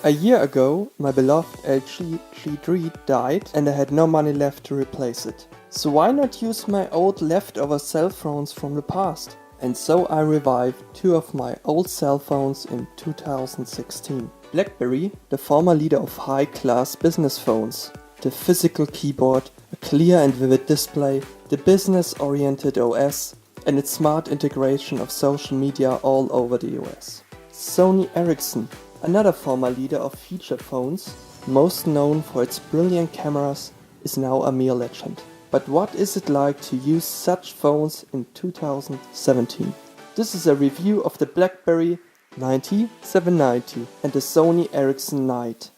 A year ago, my beloved LG G3 died and I had no money left to replace it. So why not use my old leftover cell phones from the past? And so I revived two of my old cell phones in 2016. Blackberry, the former leader of high-class business phones. The physical keyboard, a clear and vivid display, the business-oriented OS, and its smart integration of social media all over the US. Sony-Ericsson, another former leader of feature phones, most known for its brilliant cameras, is now a mere legend. But what is it like to use such phones in 2017? This is a review of the Blackberry Naite 790 and the Sony-Ericsson Naite.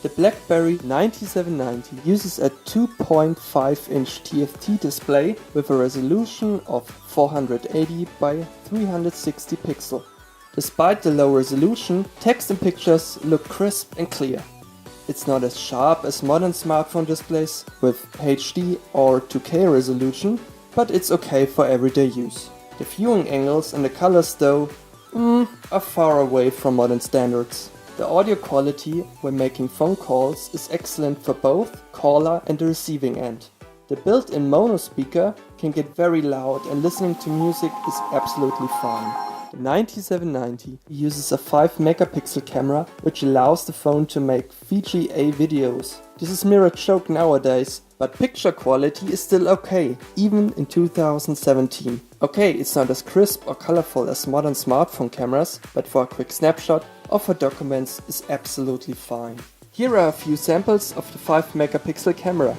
The Blackberry Naite 790 uses a 2.5-inch TFT display with a resolution of 480 by 360 pixel. Despite the low resolution, text and pictures look crisp and clear. It's not as sharp as modern smartphone displays with HD or 2K resolution, but it's okay for everyday use. The viewing angles and the colors though, are far away from modern standards. The audio quality when making phone calls is excellent for both caller and the receiving end. The built-in mono speaker can get very loud and listening to music is absolutely fine. The Naite 790 uses a 5-megapixel camera which allows the phone to make VGA videos. This is mere joke nowadays, but picture quality is still okay, even in 2017. Okay, it's not as crisp or colorful as modern smartphone cameras, but for a quick snapshot or for documents is absolutely fine. Here are a few samples of the 5-megapixel camera.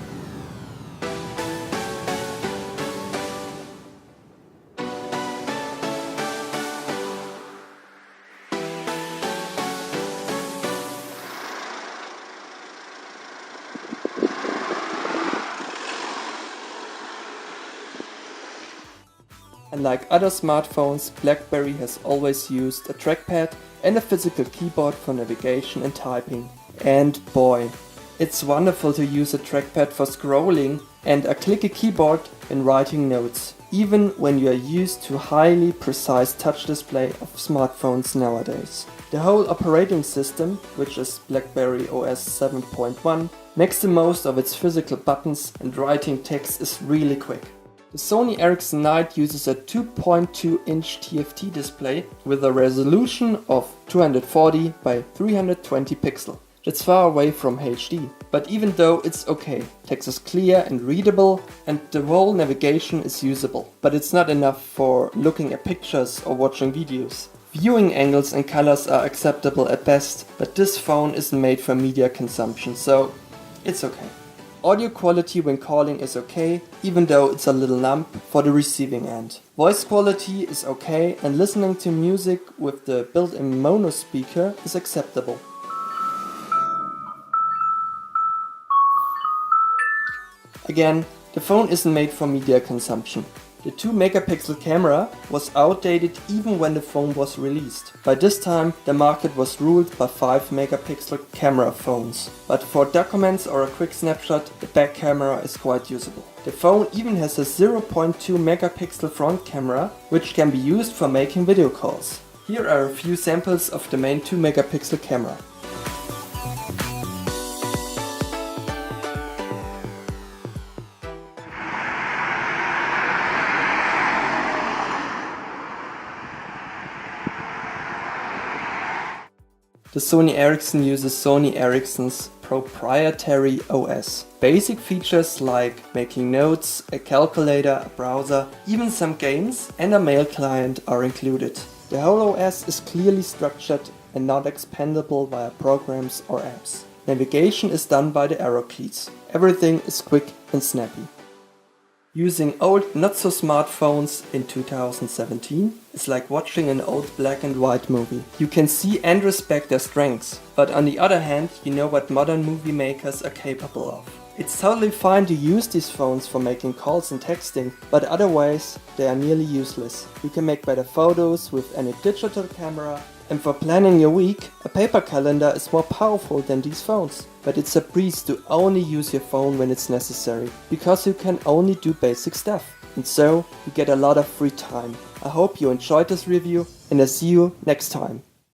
Unlike other smartphones, Blackberry has always used a trackpad and a physical keyboard for navigation and typing. And boy, it's wonderful to use a trackpad for scrolling and a clicky keyboard when writing notes, even when you are used to highly precise touch display of smartphones nowadays. The whole operating system, which is Blackberry OS 7.1, makes the most of its physical buttons and writing text is really quick. The Sony-Ericsson Naite uses a 2.2-inch TFT display with a resolution of 240 by 320 pixel. That's far away from HD, but even though it's okay, text is clear and readable and the whole navigation is usable. But it's not enough for looking at pictures or watching videos. Viewing angles and colors are acceptable at best, but this phone isn't made for media consumption, so it's okay. Audio quality when calling is okay, even though it's a little lump for the receiving end. Voice quality is okay and listening to music with the built-in mono speaker is acceptable. Again, the phone isn't made for media consumption. The 2-megapixel camera was outdated even when the phone was released. By this time, the market was ruled by 5-megapixel camera phones. But for documents or a quick snapshot, the back camera is quite usable. The phone even has a 0.2-megapixel front camera, which can be used for making video calls. Here are a few samples of the main 2-megapixel camera. The Sony-Ericsson uses Sony-Ericsson's proprietary OS. Basic features like making notes, a calculator, a browser, even some games and a mail client are included. The whole OS is clearly structured and not expandable via programs or apps. Navigation is done by the arrow keys. Everything is quick and snappy. Using old not-so-smart phones in 2017 is like watching an old black and white movie. You can see and respect their strengths, but on the other hand, you know what modern movie makers are capable of. It's totally fine to use these phones for making calls and texting, but otherwise they are nearly useless. You can make better photos with any digital camera, and for planning your week, a paper calendar is more powerful than these phones. But it's a breeze to only use your phone when it's necessary, because you can only do basic stuff. And so, you get a lot of free time. I hope you enjoyed this review and I see you next time.